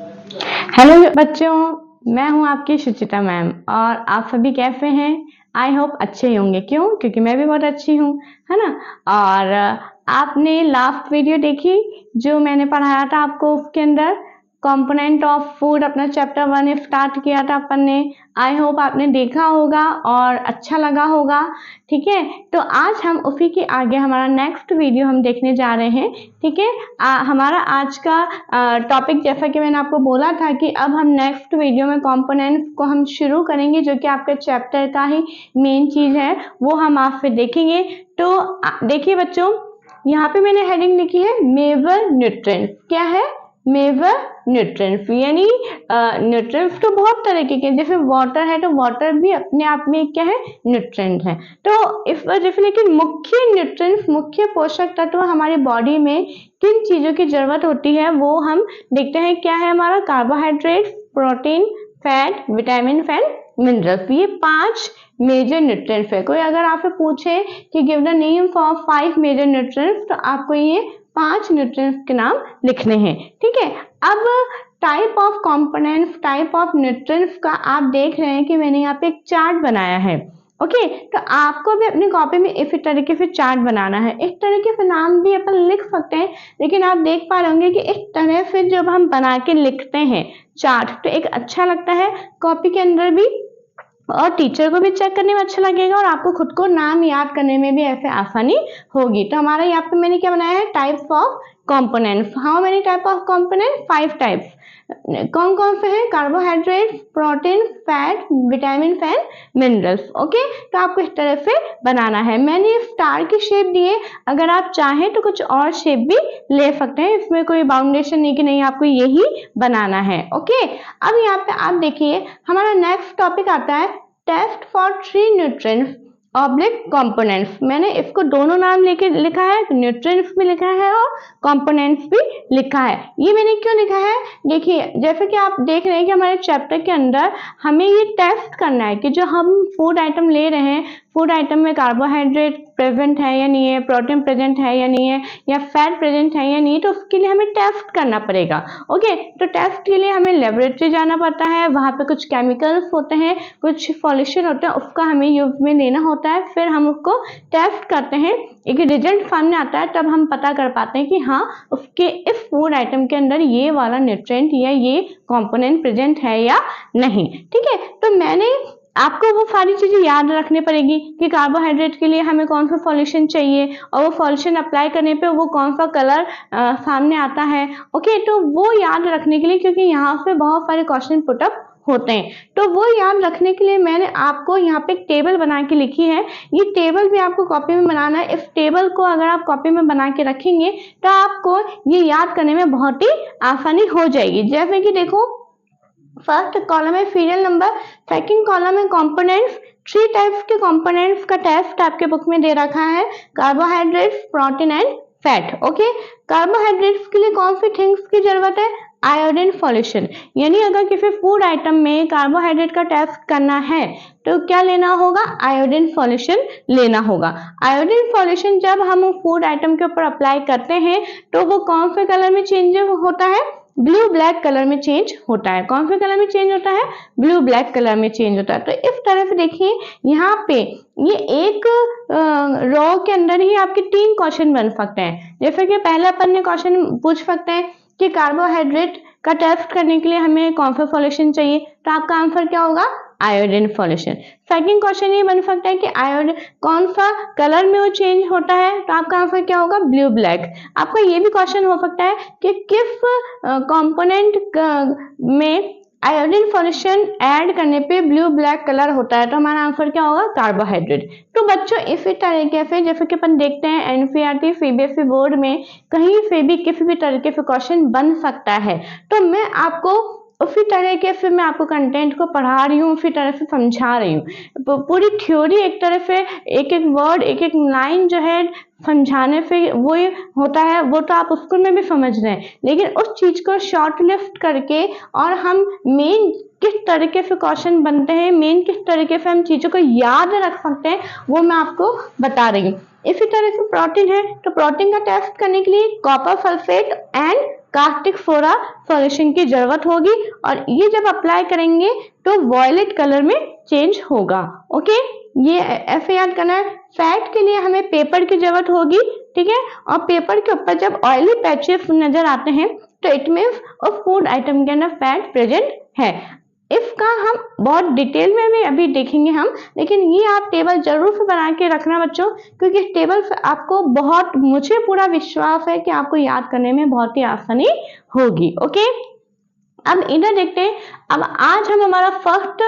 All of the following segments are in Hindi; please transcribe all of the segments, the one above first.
हेलो बच्चों, मैं हूं आपकी सुचिता मैम और आप सभी कैसे हैं? आई होप अच्छे ही होंगे। क्यों? क्योंकि मैं भी बहुत अच्छी हूं, है ना। और आपने लास्ट वीडियो देखी जो मैंने पढ़ाया था आपको, उसके अंदर कंपोनेंट ऑफ फूड अपना चैप्टर 1 स्टार्ट किया था अपन ने। आई होप आपने देखा होगा और अच्छा लगा होगा। ठीक है, तो आज हम उसी के आगे हमारा नेक्स्ट वीडियो हम देखने जा रहे हैं। ठीक है, हमारा आज का टॉपिक, जैसा कि मैंने आपको बोला था कि अब हम नेक्स्ट वीडियो में कंपोनेंट्स को हम शुरू करेंगे, जो कि आपके चैप्टर का ही मेन चीज है, वो हम आप फिर देखेंगे। तो देखिए बच्चों, यहाँ पे मैंने हेडिंग लिखी है मेजर न्यूट्रिएंट्स। क्या है? मेजर न्यूट्रिएंट्स, यानी न्यूट्रिएंट्स तो बहुत तरह के, जैसे वाटर है तो वाटर भी अपने आप में क्या है? न्यूट्रिएंट है। तो इस वजह से, लेकिन मुख्य न्यूट्रिएंट्स, मुख्य पोषक तत्व हमारी बॉडी में किन चीजों की जरूरत होती है वो हम देखते हैं। क्या है हमारा? Carbohydrate, protein, fat, vitamin, minerals. ये 5 मेजर न्यूट्रिएंट्स है। कोई अगर आपसे पूछे कि give the name for 5 major nutrients, तो आपको ये 5 न्यूट्रिएंट्स के नाम लिखने हैं। ठीक है, अब type of components, type of nutrients का आप देख रहे हैं कि मैंने यहाँ पे एक चार्ट बनाया है। ओके, तो आपको भी अपनी कॉपी में इस तरीके से चार्ट बनाना है। इस तरीके से नाम भी अपन लिख सकते हैं, लेकिन आप देख पा रहे होंगे कि इस तरह से जब हम बना के लिखते हैं चार्ट, तो एक अच्छा लगता है कॉपी के अंदर भी, और टीचर को भी चेक करने में अच्छा लगेगा, और आपको खुद को नाम याद करने में भी ऐसे आसानी होगी। तो हमारा यहाँ पे मैंने क्या बनाया है? Types of components. How many type of component? 5 types. कौन कौन से हैं? Carbohydrate, protein, fat, vitamin, minerals. Okay, तो आपको इस तरह से बनाना है। मैंने स्टार की शेप दी है, अगर आप चाहें तो कुछ और शेप भी ले सकते हैं, इसमें कोई बाउंडेशन नहीं कि नहीं आपको यही बनाना है। ओके, अब यहाँ पे आप देखिए हमारा नेक्स्ट टॉपिक आता है test for 3 nutrients oblique components. मैंने इसको दोनों नाम लेके लिखा है, न्यूट्रिएंट्स भी लिखा है और कंपोनेंट्स भी लिखा है। ये मैंने क्यों लिखा है? देखिए, जैसे कि आप देख रहे हैं कि हमारे चैप्टर के अंदर हमें ये टेस्ट करना है कि जो हम फूड आइटम ले रहे हैं, फूड आइटम में कार्बोहाइड्रेट प्रेजेंट है या नहीं है, प्रोटीन प्रेजेंट है या नहीं है, या फैट प्रेजेंट है या नहीं, तो उसके लिए हमें टेस्ट करना पड़ेगा। ओके, तो टेस्ट के लिए हमें लेबोरेटरी जाना पड़ता है, वहां पे कुछ केमिकल्स होते हैं, कुछ सॉल्यूशन होते हैं, उसका हमें यूज में लेना होता है, फिर हम उसको टेस्ट करते हैं, एक रिजल्ट सामने आता है, तब हम पता कर पाते हैं कि हाँ, उसके इस फूड आइटम के अंदर ये वाला न्यूट्रिएंट या ये कंपोनेंट प्रेजेंट है या नहीं। ठीक है, तो मैंने आपको वो सारी चीजें याद रखनी पड़ेगी कि कार्बोहाइड्रेट के लिए हमें कौन सा सॉल्यूशन चाहिए, और वो सॉल्यूशन अप्लाई करने पे वो कौन सा कलर सामने आता है। ओके, तो वो याद रखने के लिए, क्योंकि यहाँ पे बहुत सारे क्वेश्चन पुटअप होते हैं, तो वो याद रखने के लिए मैंने आपको यहाँ पे एक टेबल बना के लिखी है। ये टेबल भी आपको कॉपी में बनाना है। इस टेबल को अगर आप कॉपी में बना के रखेंगे तो आपको ये याद करने में बहुत ही आसानी हो जाएगी। जैसे कि देखो, फर्स्ट कॉलम है सीरियल नंबर, सेकंड कॉलम है कंपोनेंट्स। 3 टाइप्स के कंपोनेंट्स का टेस्ट आपके बुक में दे रखा है, carbohydrates, protein and fat. Okay, carbohydrates के लिए कौन सी थिंग्स की जरूरत है? आयोडीन सॉल्यूशन, यानी अगर किसी फूड आइटम में कार्बोहाइड्रेट का टेस्ट करना है तो क्या लेना होगा? आयोडीन सॉल्यूशन लेना होगा। आयोडीन सॉल्यूशन जब हम फूड आइटम के ऊपर अप्लाई करते हैं तो वो कौन से कलर में चेंज होता है? ब्लू ब्लैक कलर में चेंज होता है। कौन से कलर में चेंज होता है? ब्लू ब्लैक कलर में चेंज होता है। तो इस तरह से देखिए, यहाँ पे ये एक रो के अंदर ही आपके 3 क्वेश्चन बन सकते हैं। जैसे कि पहले अपन ने क्वेश्चन पूछ सकते हैं कि कार्बोहाइड्रेट का टेस्ट करने के लिए हमें कौन सा सॉल्यूशन चाहिए, तो आपका आंसर क्या होगा? Iodine solution. सेकंड क्वेश्चन ये बन सकता है कि आयोडीन कौन सा कलर में वो चेंज होता है, तो आपका आंसर क्या होगा? Blue black. आपका ये भी क्वेश्चन हो सकता है कि किस कंपोनेंट में आयोडीन सॉल्यूशन ऐड करने पे ब्लू ब्लैक कलर होता है, तो हमारा आंसर क्या होगा? कार्बोहाइड्रेट। तो बच्चों, इसी तरीके से जैसे कि अपन देखते हैं एनसीईआरटी सीबीएसई बोर्ड में कहीं से भी किसी भी तरीके से क्वेश्चन बन सकता है, तो मैं आपको उसी तरीके से मैं आपको कंटेंट को पढ़ा रही हूँ, उसी तरह से समझा रही हूँ। पूरी थ्योरी एक तरह से, एक एक वर्ड, एक एक लाइन जो है समझाने से वो होता है, वो तो आप स्कूल में भी समझ रहे हैं, लेकिन उस चीज को शॉर्ट लिस्ट करके और हम मेन किस तरीके से क्वेश्चन बनते हैं, मेन किस तरीके से हम चीजों को याद रख सकते हैं, वो मैं आपको बता रही हूँ। इसी तरह से प्रोटीन है, तो प्रोटीन का टेस्ट करने के लिए copper sulphate and caustic soda solution की जरूरत होगी और ये जब अप्लाई करेंगे तो वॉयलेट कलर में चेंज होगा। ओके, ये ऐसे याद करना है। फैट के लिए हमें पेपर की जरूरत होगी, ठीक है, और पेपर के ऊपर जब ऑयली पैचेस नजर आते हैं तो इट मीन्स उस फूड आइटम के अंदर फैट प्रेजेंट है। इसका हम बहुत डिटेल में भी अभी देखेंगे हम, लेकिन ये आप टेबल जरूर से बना के रखना बच्चों, क्योंकि इस टेबल से आपको बहुत, मुझे पूरा विश्वास है कि आपको याद करने में बहुत ही आसानी होगी। ओके, अब इधर देखते हैं। अब आज हम हमारा फर्स्ट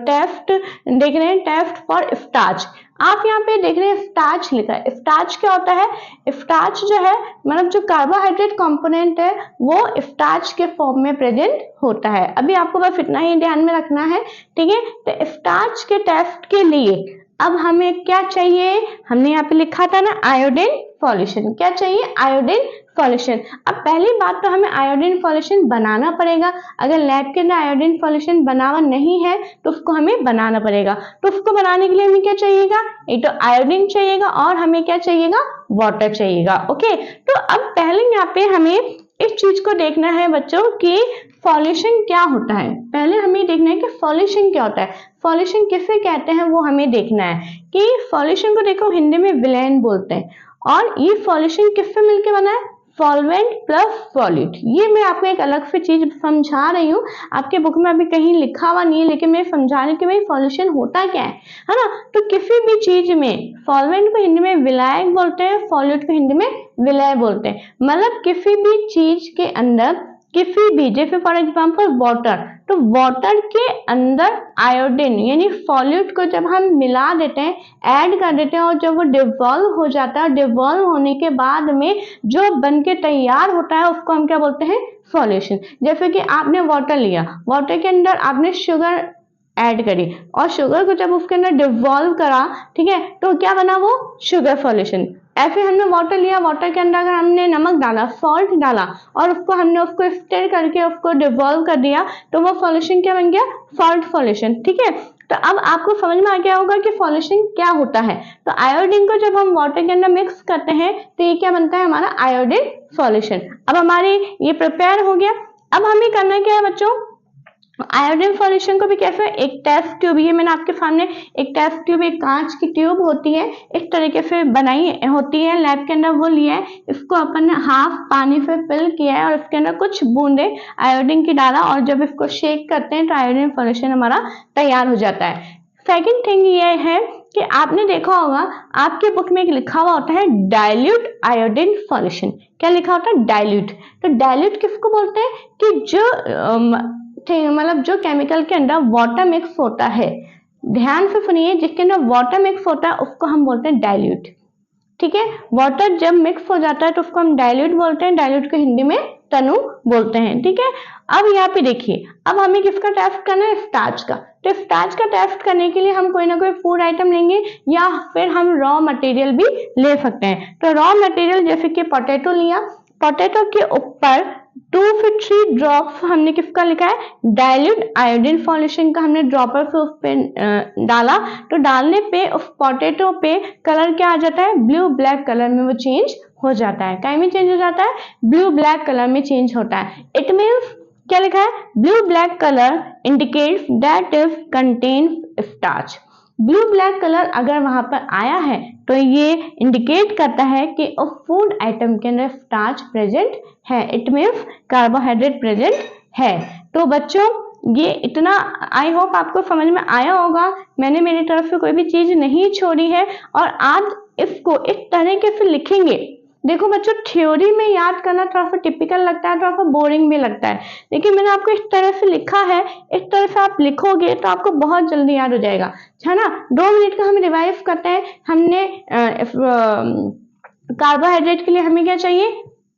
टेस्ट देख रहे हैं, टेस्ट फॉर स्टार्च। आप यहाँ पे देख रहे हैं स्टार्च लिखा है। स्टार्च क्या होता है? स्टार्च जो है मतलब जो कार्बोहाइड्रेट कंपोनेंट है वो स्टार्च के फॉर्म में प्रेजेंट होता है। अभी आपको बस इतना ही ध्यान में रखना है, ठीक है। तो स्टार्च के टेस्ट के लिए अब हमें क्या चाहिए? हमने यहाँ पे लिखा था ना आयोडीन सॉल्यूशन। क्या चाहिए? Iodine solution. अब पहली बात तो हमें आयोडीन सॉल्यूशन बनाना पड़ेगा। अगर लैब के अंदर आयोडीन सॉल्यूशन बना हुआ नहीं है तो उसको हमें बनाना पड़ेगा। तो उसको बनाने के लिए हमें क्या चाहिएगा? एक तो आयोडीन चाहिएगा और हमें क्या चाहिएगा? वाटर चाहिएगा। ओके, तो अब पहले यहाँ पे हमें इस चीज को देखना है बच्चों कि सॉल्यूशन क्या होता है। पहले हमें देखना है कि सॉल्यूशन क्या होता है, सॉल्यूशन किसे कहते हैं वो हमें देखना है। कि सॉल्यूशन को देखो हिंदी में विलेन बोलते हैं और ये सॉल्यूशन किससे मिलके बना है? Solvent plus solute. ये मैं आपको एक अलग से चीज समझा रही हूँ, आपके बुक में अभी कहीं लिखा हुआ नहीं है, लेकिन मैं समझा रही हूँ कि भाई सॉल्यूशन होता क्या है ना। तो किसी भी चीज में सॉल्वेंट को हिंदी में विलायक बोलते हैं, सॉल्यूट को हिंदी में विलय बोलते हैं। मतलब किसी भी चीज के अंदर, किसी भी, जैसे फॉर एग्जाम्पल वाटर, तो वाटर के अंदर आयोडीन यानी सॉल्यूट को जब हम मिला देते हैं, ऐड कर देते हैं और जब वो डिवॉल्व हो जाता है, डिवॉल्व होने के बाद में जो बन के तैयार होता है उसको हम क्या बोलते हैं? सॉल्यूशन। जैसे कि आपने वाटर लिया, वाटर के अंदर आपने शुगर ऐड करी और शुगर को जब उसके अंदर डिवॉल्व करा, ठीक है, तो क्या बना? वो शुगर सॉल्यूशन। ऐसे हमने वाटर लिया, वाटर के अंदर अगर हमने नमक डाला, सॉल्ट डाला और उसको स्टर करके उसको डिवॉल्व कर दिया तो वो सॉल्यूशन क्या बन गया? Salt solution. ठीक है, तो अब आपको समझ में आ गया होगा कि सॉल्यूशन क्या होता है। तो आयोडीन को जब हम वाटर के अंदर मिक्स करते हैं तो ये क्या बनता है? हमारा आयोडीन सॉल्यूशन। अब हमारी ये प्रिपेयर हो गया। अब हमें करना क्या है बच्चों? आयोडीन सॉल्यूशन को भी कैसे? एक टेस्ट ट्यूब, ये मैंने आपके सामने एक टेस्ट ट्यूब, एक कांच की ट्यूब होती है, इस तरीके से बनाई होती है लैब के अंदर, वो लिया है, इसको अपन ने हाफ पानी से फिल किया है और इसके अंदर कुछ बूंदे आयोडीन की डाला और जब इसको शेक करते हैं तो आयोडीन सॉल्यूशन हमारा तैयार हो जाता है। सेकेंड थिंग ये है कि आपने देखा होगा आपके बुक में एक लिखा हुआ होता है डाइल्यूट आयोडीन सॉल्यूशन। क्या लिखा होता है? डाइल्यूट। तो डाइल्यूट किसको बोलते हैं? कि जो मतलब जो केमिकल के अंदर वाटर मिक्स होता है, ध्यान से सुनिए, जिसके अंदर वाटर मिक्स होता है उसको हम बोलते हैं डाइल्यूट। ठीक है, वाटर जब मिक्स हो जाता है तो उसको हम डाइल्यूट बोलते हैं, डाइल्यूट को हिंदी में तनु बोलते हैं। ठीक है, अब यहाँ पे देखिए, अब हमें किसका टेस्ट करना है? स्टार्च का। तो स्टार्च का टेस्ट करने के लिए हम कोई ना कोई फूड आइटम लेंगे या फिर हम रॉ मटेरियल भी ले सकते हैं। तो रॉ मटेरियल जैसे कि पोटैटो लिया, पोटैटो के ऊपर 2 से 3 ड्रॉप्स हमने किसका लिखा है? डाइल्यूट आयोडीन सॉल्यूशन का हमने ड्रॉपर से उस पे डाला, तो डालने पे उस पोटैटो पे कलर क्या आ जाता है? ब्लू ब्लैक कलर में वो चेंज हो जाता है। क्या में चेंज हो जाता है? ब्लू ब्लैक कलर में चेंज होता है। इट मीन्स क्या लिखा है? Blue black colour indicates that is contains starch. Blue black colour अगर वहां पर आया है तो ये इंडिकेट करता है कि उस फूड आइटम के अंदर स्टार्च प्रेजेंट है, इट मीन्स कार्बोहाइड्रेट प्रेजेंट है। तो बच्चों ये इतना आई होप आपको समझ में आया होगा। मैंने मेरी तरफ से कोई भी चीज नहीं छोड़ी है और आज इसको इस तरीके से लिखेंगे। देखो बच्चों, थ्योरी में याद करना थोड़ा सा टिपिकल लगता है, थोड़ा सा बोरिंग भी लगता है, लेकिन मैंने आपको इस तरह से लिखा है, इस तरह से आप लिखोगे तो आपको बहुत जल्दी याद हो जाएगा, है ना। 2 मिनट का हम रिवाइज करते हैं। हमने कार्बोहाइड्रेट के लिए हमें क्या चाहिए?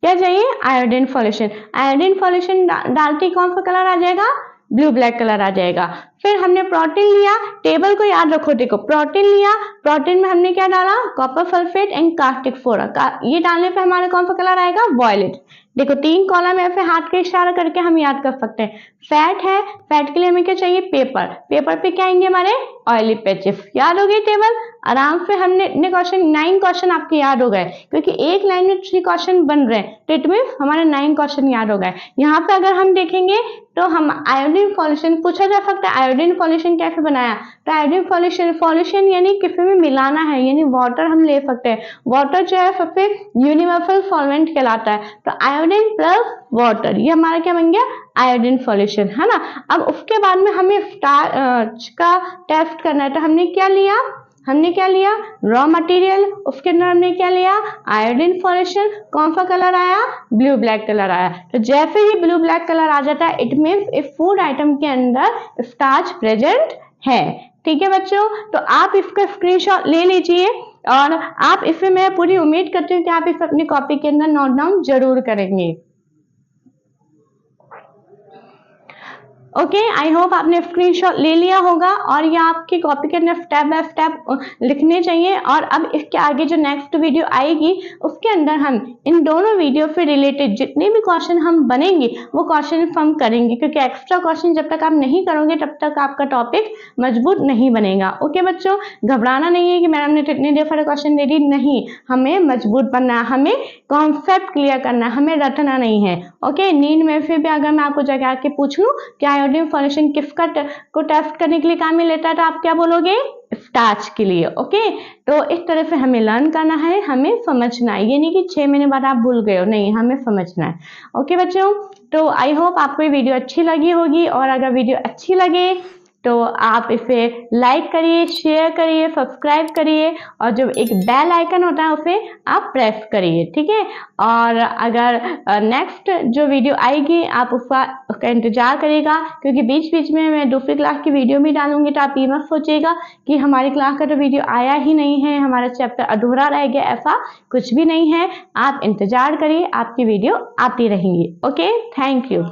क्या चाहिए? Iodine solution. आयोडीन सॉल्यूशन डालते कौन सा कलर आ जाएगा? ब्लू ब्लैक कलर आ जाएगा। फिर हमने प्रोटीन लिया, टेबल को याद रखो, देखो प्रोटीन लिया, प्रोटीन में हमने क्या डाला, copper sulphate and caustic soda, ये डालने पे हमारा कौन सा कलर आएगा, वॉयलेट। देखो 3 कॉलम है, फिर हाथ का इशारा करके हम याद कर सकते हैं। फैट है, फैट के लिए हमें क्या चाहिए, पेपर, पेपर पे क्या आएंगे हमारे, ऑयली पैचेस। याद हो गई टेबल, आराम से हमने इतने क्वेश्चन, 9 क्वेश्चन आपके याद हो गए, क्योंकि एक लाइन में 3 क्वेश्चन बन रहे हैं, तो इट मीन्स हमारे 9 क्वेश्चन याद हो गए। यहाँ पे अगर हम देखेंगे तो हम आयोडीन सॉल्यूशन पूछा जा सकता है, आयोडीन सॉल्यूशन कैसे बनाया, तो आयोडीन सॉल्यूशन यानी किसी में मिलाना है, यानी वाटर हम ले सकते हैं। वाटर जो है सबसे यूनिवर्सल सॉल्वेंट कहलाता है, तो आयोडीन प्लस वाटर, ये हमारा क्या बन गया, आयोडीन सॉल्यूशन, है ना। अब उसके बाद में हमें स्टार्च का टेस्ट करना है, तो हमने क्या लिया, रॉ मटेरियल, उसके अंदर हमने क्या लिया, आयोडीन सॉल्यूशन, कौन सा कलर आया, ब्लू ब्लैक कलर आया। तो जैसे ही ब्लू ब्लैक कलर आ जाता है, इट मीन्स इस फूड आइटम के अंदर स्टार्च प्रेजेंट है। ठीक है बच्चों, तो आप इसका स्क्रीनशॉट ले लीजिए, और आप इसमें मैं पूरी उम्मीद करती हूँ कि आप इस अपनी कॉपी के अंदर नोट डाउन जरूर करेंगे। ओके, आई होप आपने स्क्रीनशॉट ले लिया होगा, और ये आपकी कॉपी के अंदर स्टेप बाय स्टेप लिखने चाहिए। और अब इसके आगे जो नेक्स्ट वीडियो आएगी, उसके अंदर हम इन दोनों वीडियो से रिलेटेड जितने भी क्वेश्चन हम बनेंगे वो क्वेश्चन हम करेंगे, क्योंकि एक्स्ट्रा क्वेश्चन जब तक आप नहीं करोगे तब तक आपका टॉपिक मजबूत नहीं बनेगा। ओके बच्चों, घबराना नहीं है कि मैडम ने इतने देर सारे क्वेश्चन दे दी, नहीं, हमें मजबूत बनना है, हमें कॉन्सेप्ट क्लियर करना है, हमें रटना नहीं है। ओके, नींद में फिर भी अगर मैं आपको जगा के पूछ लूं कि आयोडीन सॉल्यूशन किसका को टेस्ट करने के लिए काम में लेता है, तो आप क्या बोलोगे, स्टार्च के लिए। ओके, तो इस तरह से हमें लर्न करना है, हमें समझना है, ये नहीं कि 6 महीने बाद आप भूल गए हो, नहीं, हमें समझना है। ओके बच्चों, तो आई होप आपको ये वीडियो अच्छी लगी होगी, और अगर वीडियो अच्छी लगे तो आप इसे लाइक करिए, शेयर करिए, सब्सक्राइब करिए, और जो एक बेल आइकन होता है उसे आप प्रेस करिए, ठीक है। और अगर नेक्स्ट जो वीडियो आएगी आप उसका इंतजार करिएगा, क्योंकि बीच बीच में मैं दूसरी क्लास की वीडियो भी डालूंगी, तो आप ये मत सोचिएगा कि हमारी क्लास का तो वीडियो आया ही नहीं है, हमारा चैप्टर अधूरा रह गया, ऐसा कुछ भी नहीं है। आप इंतजार करिए, आपकी वीडियो आती रहेंगी। Okay, thank you.